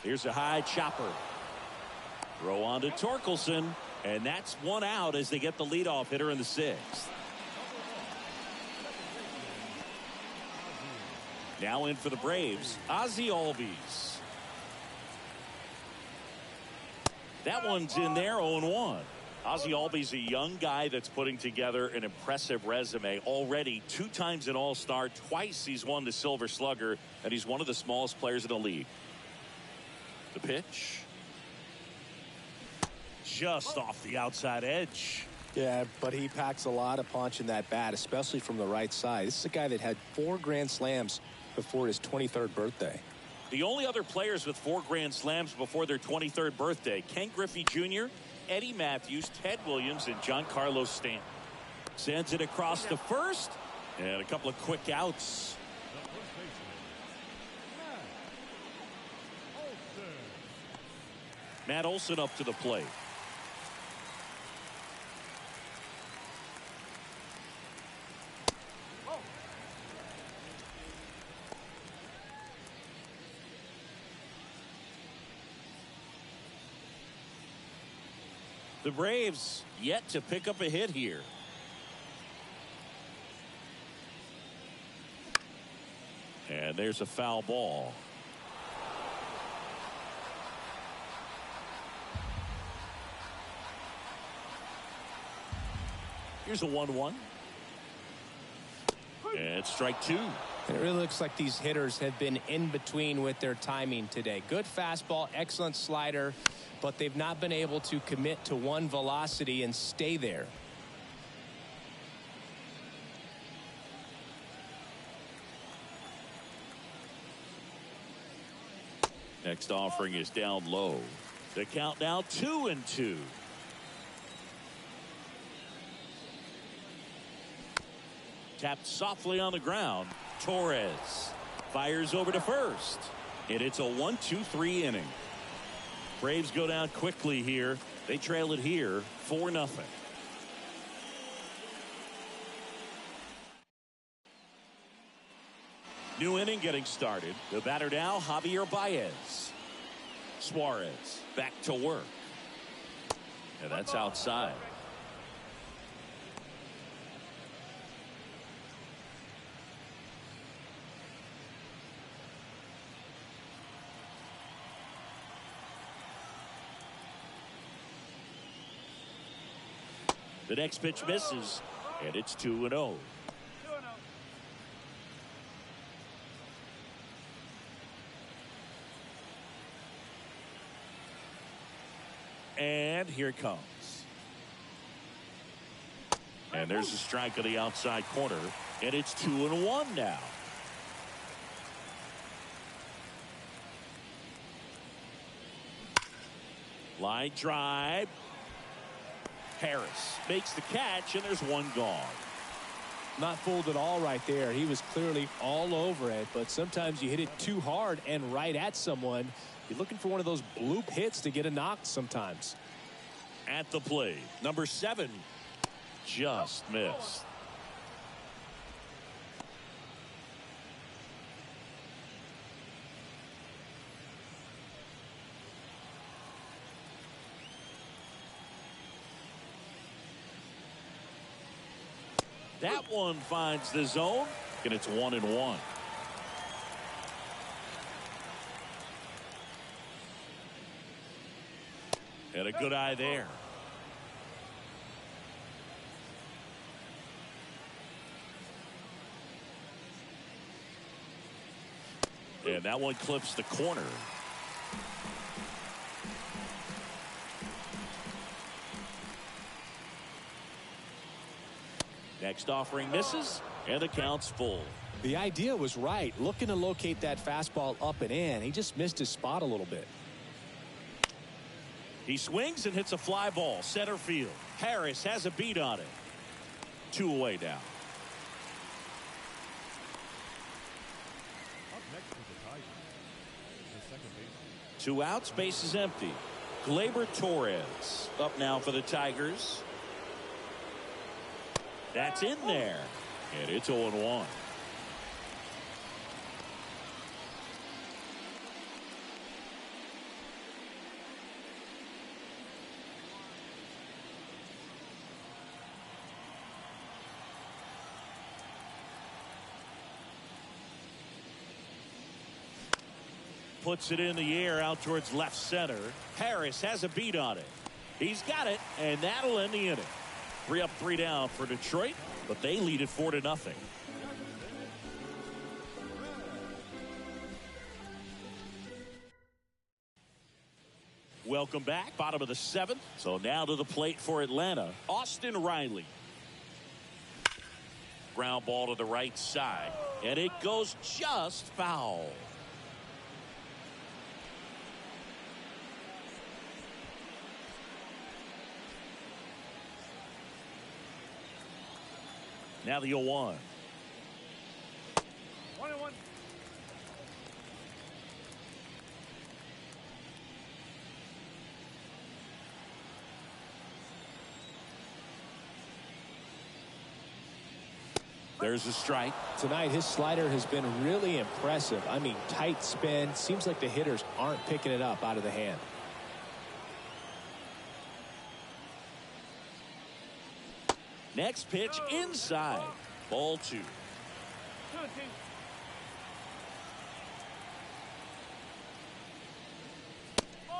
Here's a high chopper. Throw on to Torkelson. And that's one out as they get the leadoff hitter in the 6th. Now in for the Braves, Ozzie Albies. That one's in there, 0-1. Ozzie Albies, a young guy that's putting together an impressive resume. Already 2 times an All-Star, twice he's won the Silver Slugger, and he's one of the smallest players in the league. The pitch. Just off the outside edge. Yeah, but he packs a lot of punch in that bat, especially from the right side. This is a guy that had 4 grand slams before his 23rd birthday. The only other players with 4 grand slams before their 23rd birthday, Ken Griffey Jr., Eddie Matthews, Ted Williams, and Giancarlo Stanton. Sends it across to first, and a couple of quick outs. Matt Olson up to the plate. The Braves yet to pick up a hit here. And there's a foul ball. Here's a 1-1. And strike 2. It really looks like these hitters have been in between with their timing today. Good fastball, excellent slider, but they've not been able to commit to one velocity and stay there. Next offering is down low. The count now 2-2. Tapped softly on the ground. Torres fires over to first. And it's a 1-2-3 inning. Braves go down quickly here. They trail it here 4-0. New inning getting started. The batter now, Javier Baez. Suarez back to work. And that's outside. The next pitch misses, and it's 2-0. And here it comes. And there's a strike on the outside corner, and it's 2-1 now. Line drive. Harris makes the catch, and there's one gone. Not fooled at all right there. He was clearly all over it, but sometimes you hit it too hard and right at someone. You're looking for one of those bloop hits to get a knock sometimes. At the plate, number 7 just missed. That one finds the zone, and it's 1-1. And a good eye there. And that one clips the corner. Next offering misses, and the count's full. The idea was right, looking to locate that fastball up and in. He just missed his spot a little bit. He swings and hits a fly ball center field. Harris has a beat on it. 2 away now. Up next is the Tigers. The second baseman. 2 outs, base is empty. Gleyber Torres up now for the Tigers. That's in there. And it's 0-1. Puts it in the air out towards left center. Harris has a beat on it. He's got it, and that'll end the inning. 3 up, 3 down for Detroit, but they lead it 4-0. Welcome back, bottom of the 7th. So now to the plate for Atlanta, Austin Riley. Ground ball to the right side, and it goes just foul. Now the 0-1. 1-1. There's a strike. Tonight, his slider has been really impressive. I mean, tight spin. Seems like the hitters aren't picking it up out of the hand. Next pitch inside. Ball 2. 2-2.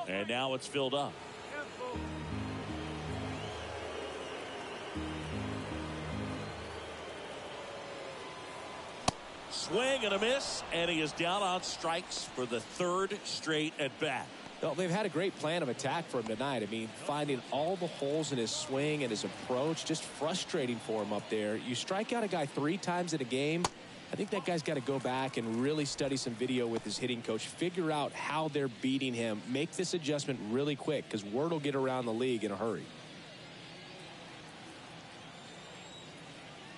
And now it's filled up. Cancel. Swing and a miss, and he is down on strikes for the 3rd straight at bat. Well, they've had a great plan of attack for him tonight. I mean, finding all the holes in his swing and his approach, just frustrating for him up there. You strike out a guy 3 times in a game. I think that guy's got to go back and really study some video with his hitting coach, figure out how they're beating him, make this adjustment really quick, because word will get around the league in a hurry.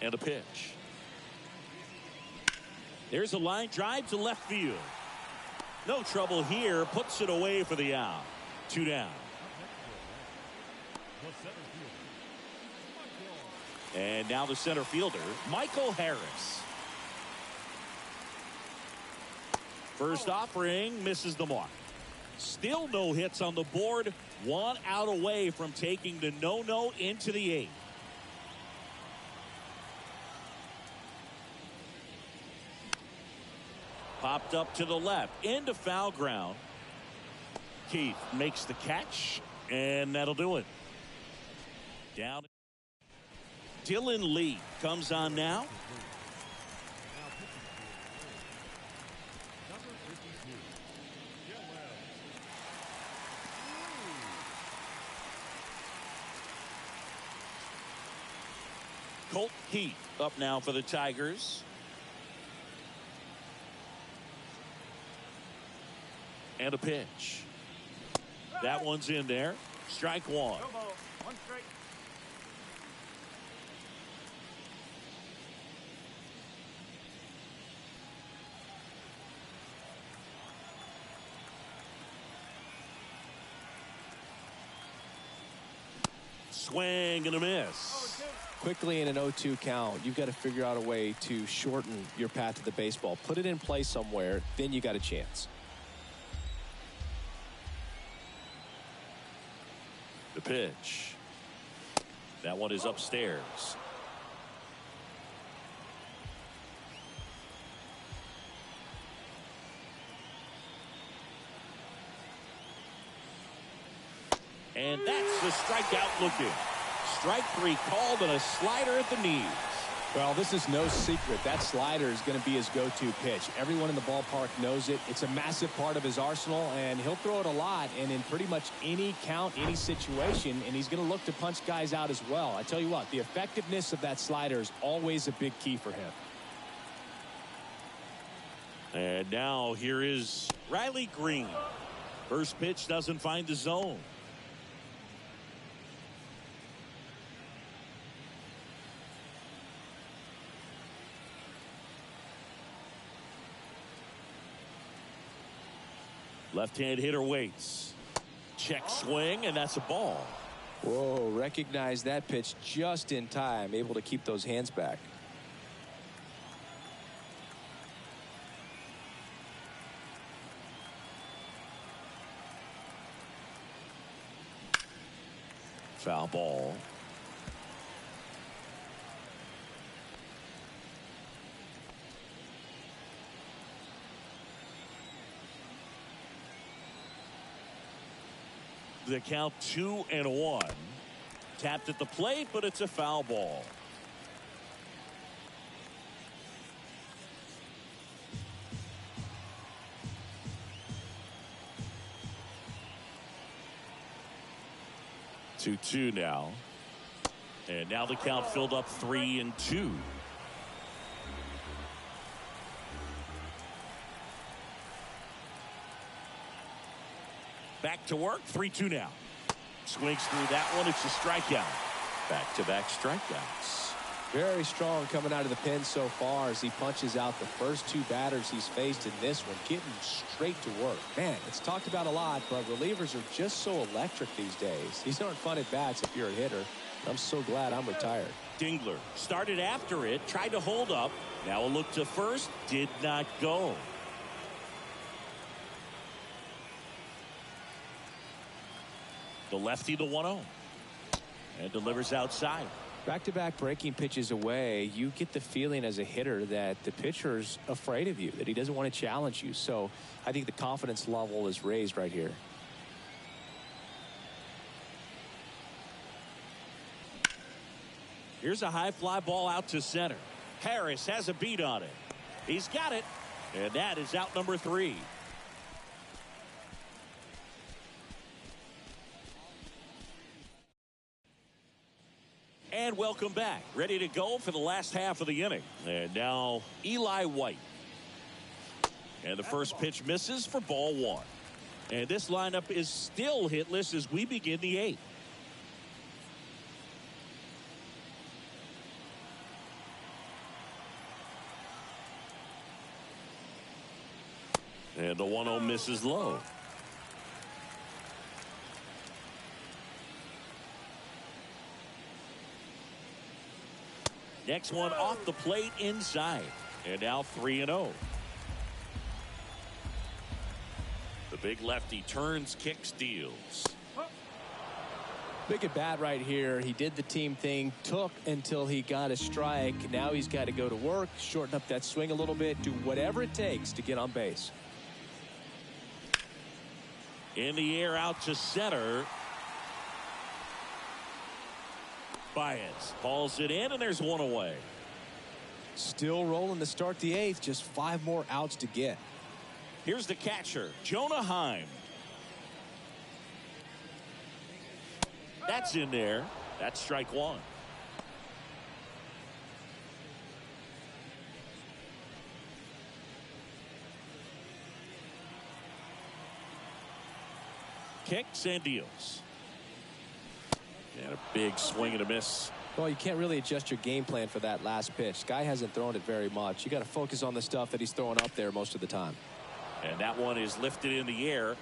And a pitch. There's a line drive to left field. No trouble here. Puts it away for the out. 2 down. And now the center fielder, Michael Harris. First offering misses the mark. Still no hits on the board. 1 out away from taking the no into the 8th. Popped up to the left into foul ground. Keith makes the catch, and that'll do it. Down. Dylan Lee comes on now. Colt Heath up now for the Tigers. And a pitch. That one's in there. Strike 1. No ball. 1 strike. Swing and a miss. 0-2. Quickly in an 0-2 count, you've got to figure out a way to shorten your path to the baseball. Put it in play somewhere, then you got a chance. The pitch. That one is upstairs. And that's the strikeout looking. Strike 3 called and a slider at the knees. Well, this is no secret. That slider is going to be his go-to pitch. Everyone in the ballpark knows it. It's a massive part of his arsenal, and he'll throw it a lot and in pretty much any count, any situation, and he's going to look to punch guys out as well. I tell you what, the effectiveness of that slider is always a big key for him. And now here is Riley Green. First pitch doesn't find the zone. Left-hand hitter waits. Check swing, and that's a ball. Whoa, recognize that pitch just in time, able to keep those hands back. Foul ball. The count 2-1. Tapped at the plate, but it's a foul ball. Two now. And now the count filled up 3-2. Back to work. 3-2 now. Swings through that one. It's a strikeout. Back-to-back strikeouts. Very strong coming out of the pen so far as he punches out the first two batters he's faced in this one, getting straight to work. Man, it's talked about a lot, but relievers are just so electric these days. These aren't fun at bats if you're a hitter. I'm so glad I'm retired. Dingler started after it, tried to hold up. Now a look to first, did not go. The lefty, the 1-0, and delivers outside. Back-to-back breaking pitches away, you get the feeling as a hitter that the pitcher's afraid of you, that he doesn't want to challenge you. So I think the confidence level is raised right here. Here's a high fly ball out to center. Harris has a beat on it. He's got it, and that is out number 3. And welcome back. Ready to go for the last half of the inning. And now Eli White. And the first pitch misses for ball 1. And this lineup is still hitless as we begin the 8th. And the 1-0 misses low. Next one off the plate inside. And now 3-0. The big lefty turns, kicks, deals. Big at bat right here. He did the team thing, took until he got a strike. Now he's got to go to work, shorten up that swing a little bit, do whatever it takes to get on base. In the air out to center. Baez balls it in, and there's one away. Still rolling to start the 8th. Just 5 more outs to get. Here's the catcher, Jonah Heim. That's in there. That's strike 1. Kicks and deals. And a big swing and a miss. Well, you can't really adjust your game plan for that last pitch. Guy hasn't thrown it very much. You got to focus on the stuff that he's throwing up there most of the time. And that one is lifted in the air.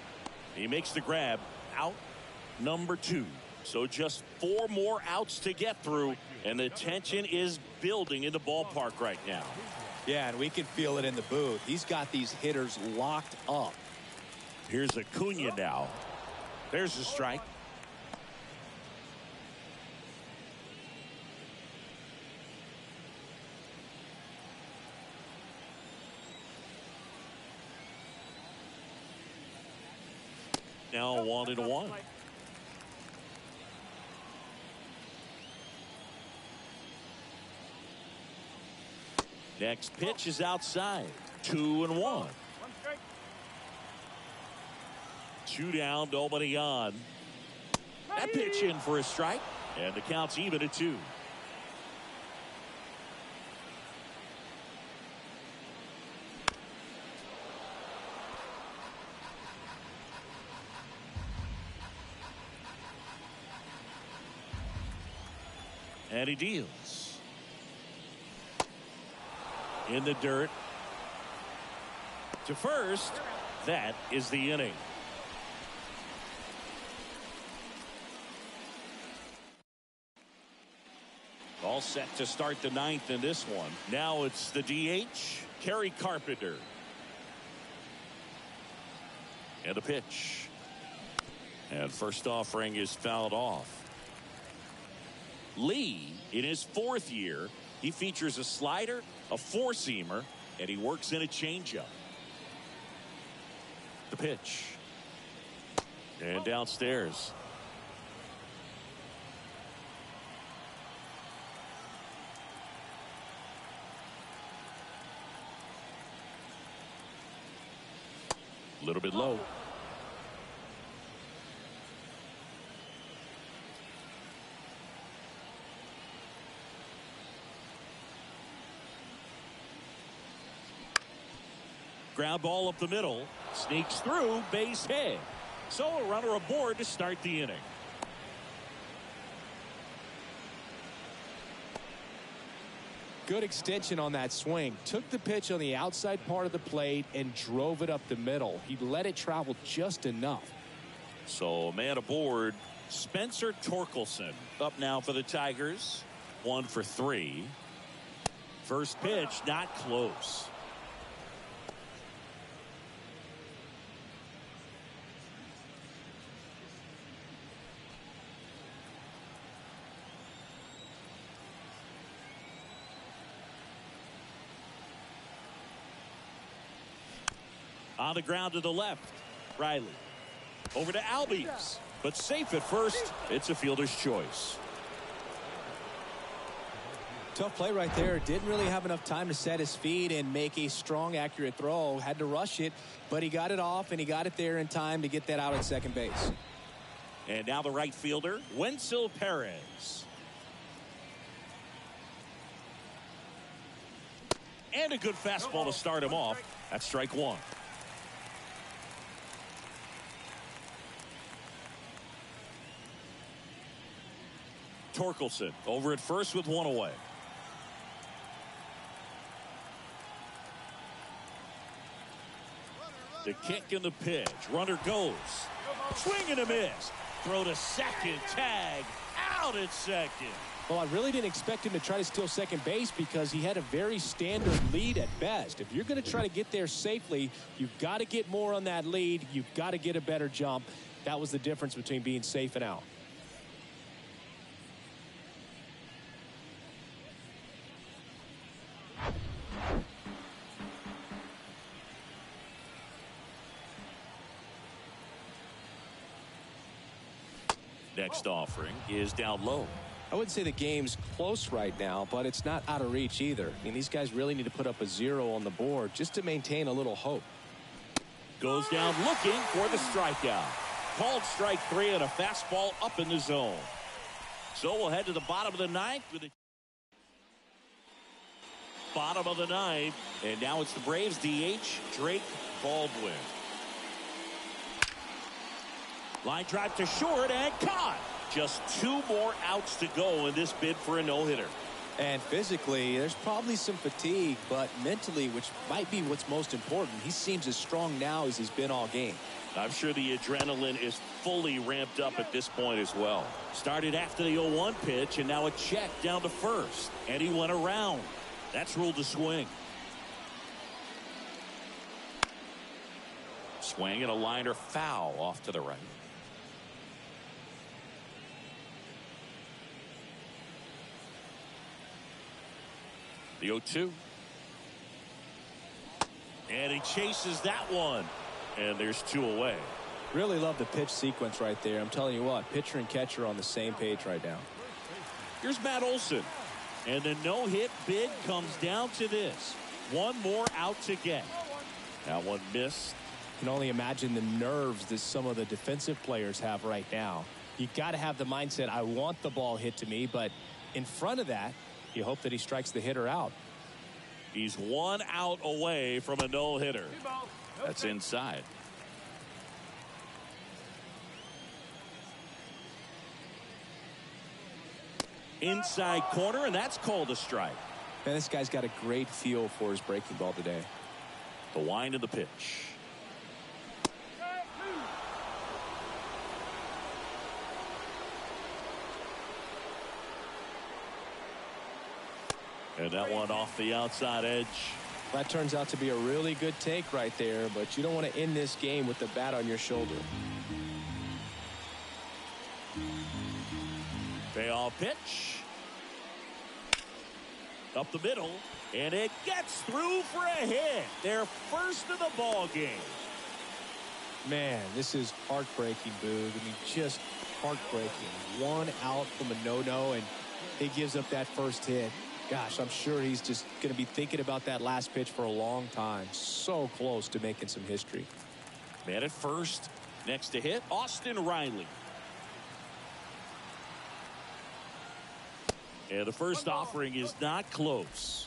He makes the grab. Out number 2. So just 4 more outs to get through. And the tension is building in the ballpark right now. Yeah, and we can feel it in the booth. He's got these hitters locked up. Here's Acuna now. There's a strike. Now 1-1. Next pitch is outside. 2-1. 2 down, nobody on. That pitch in for a strike, and the count's even at 2. And he deals. In the dirt. To first. That is the inning. All set to start the ninth in this one. Now it's the DH, Kerry Carpenter. And the pitch. And first offering is fouled off. Lee, in his 4th year, he features a slider, a four-seamer, and he works in a changeup. The pitch. And downstairs. A little bit low. Ground ball up the middle. Sneaks through, base hit. So a runner aboard to start the inning. Good extension on that swing. Took the pitch on the outside part of the plate and drove it up the middle. He let it travel just enough. So a man aboard, Spencer Torkelson. Up now for the Tigers. 1 for 3. First pitch, not close. On the ground to the left. Riley. Over to Albies. But safe at first. It's a fielder's choice. Tough play right there. Didn't really have enough time to set his feet and make a strong, accurate throw. Had to rush it, but he got it off, and he got it there in time to get that out at second base. And now the right fielder, Wenzel Perez. And a good fastball to start him off. That's strike 1. Torkelson over at first with 1 away. The kick and the pitch. Runner goes. Swing and a miss. Throw to second. Tag. Out at second. Well, I really didn't expect him to try to steal second base because he had a very standard lead at best. If you're going to try to get there safely, you've got to get more on that lead. You've got to get a better jump. That was the difference between being safe and out. Next offering is down low. I wouldn't say the game's close right now, but it's not out of reach either. I mean, these guys really need to put up a 0 on the board just to maintain a little hope. Goes down looking for the strikeout. Called strike 3 and a fastball up in the zone. So we'll head to the bottom of the 9th with the bottom of the 9th. And now it's the Braves DH, Drake Baldwin. Line drive to short and caught. Just 2 more outs to go in this bid for a no-hitter. And physically, there's probably some fatigue, but mentally, which might be what's most important, he seems as strong now as he's been all game. I'm sure the adrenaline is fully ramped up at this point as well. Started after the 0-1 pitch, and now a check down to first. And he went around. That's ruled a swing. Swing and a liner foul off to the right. The 0-2. And he chases that one. And there's 2 away. Really love the pitch sequence right there. I'm telling you what, pitcher and catcher are on the same page right now. Here's Matt Olson. And the no-hit bid comes down to this. 1 more out to get. That one missed. You can only imagine the nerves that some of the defensive players have right now. You got to have the mindset, I want the ball hit to me, but in front of that, you hope that he strikes the hitter out. He's 1 out away from a no-hitter. That's inside. Inside corner, and that's called a strike. Man, this guy's got a great feel for his breaking ball today. The wind of the pitch. And that one off the outside edge. That turns out to be a really good take right there, but you don't want to end this game with the bat on your shoulder. Payoff pitch. Up the middle, and it gets through for a hit. Their first of the ball game. Man, this is heartbreaking, Boog. I mean, just heartbreaking. One out from a no-no, and he gives up that first hit. Gosh, I'm sure he's just going to be thinking about that last pitch for a long time. So close to making some history. Man at first. Next to hit, Austin Riley. And the first offering is not close.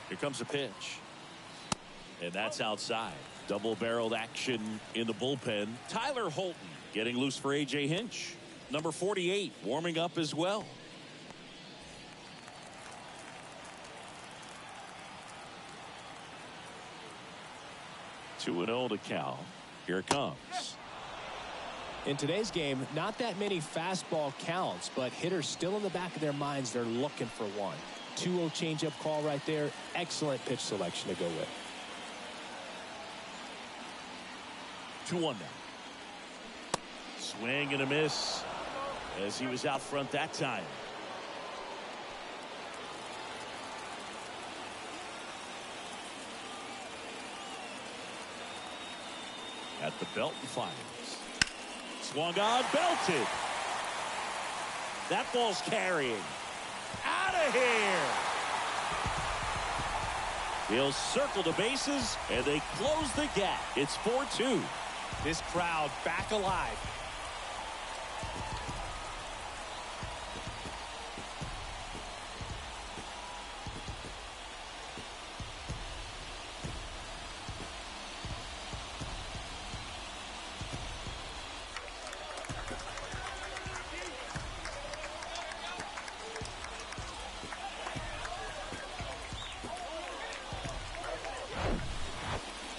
Here comes a pitch. And that's outside. Double-barreled action in the bullpen. Tyler Holton getting loose for A.J. Hinch. Number 48 warming up as well. 2-0 to Cal. Here it comes. In today's game, not that many fastball counts, but hitters still in the back of their minds, they're looking for one. 2-0 changeup call right there. Excellent pitch selection to go with. 2-1 now. Swing and a miss as he was out front that time. At the belt and fires. Swung on, belted. That ball's carrying. Out of here. He'll circle the bases, and they close the gap. It's 4-2. This crowd back alive.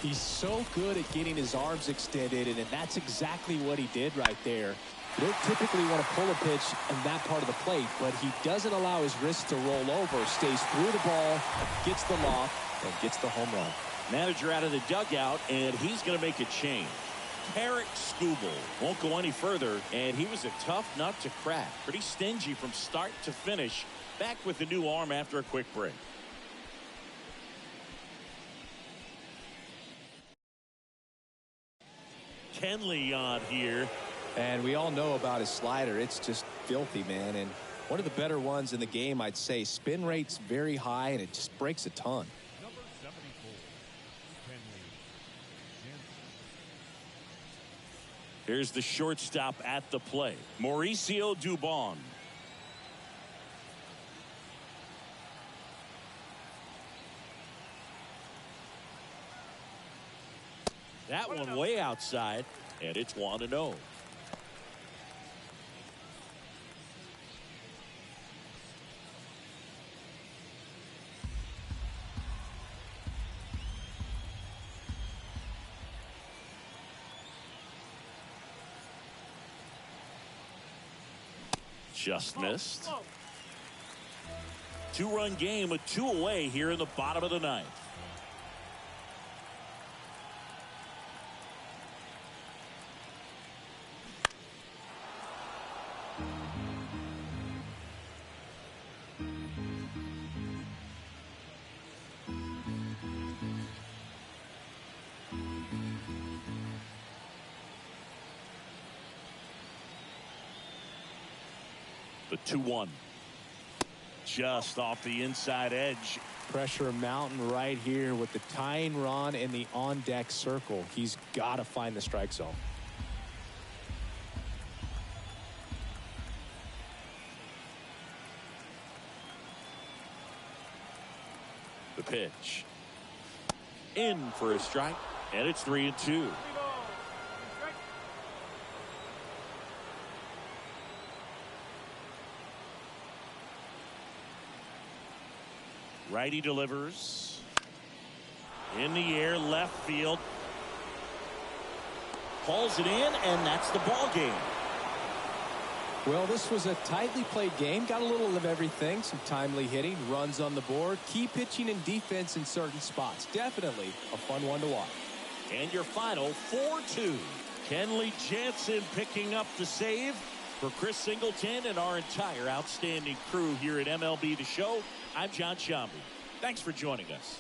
He's so good at getting his arms extended, and that's exactly what he did right there. You don't typically want to pull a pitch in that part of the plate, but he doesn't allow his wrist to roll over, stays through the ball, gets the loft, and gets the home run. Manager out of the dugout, and he's going to make a change. Tarik Skubal won't go any further, and he was a tough nut to crack. Pretty stingy from start to finish. Back with the new arm after a quick break. Kenley on here. And we all know about his slider. It's just filthy, man. And one of the better ones in the game, I'd say. Spin rate's very high, and it just breaks a ton. Number 74, Kenley. Here's the shortstop at the plate, Mauricio Dubon. That one way outside, and it's 1-0. Just missed. 2-run game with 2 away here in the bottom of the ninth. The 2-1. Just off the inside edge. Pressure mountain right here with the tying run in the on-deck circle. He's got to find the strike zone. The pitch. In for a strike, and it's 3-2. Righty delivers. In the air, left field. Pulls it in, and that's the ball game. Well, this was a tightly played game. Got a little of everything. Some timely hitting, runs on the board, key pitching and defense in certain spots. Definitely a fun one to watch. And your final 4-2. Kenley Jansen picking up the save. For Chris Singleton and our entire outstanding crew here at MLB The Show, I'm John Shambi. Thanks for joining us.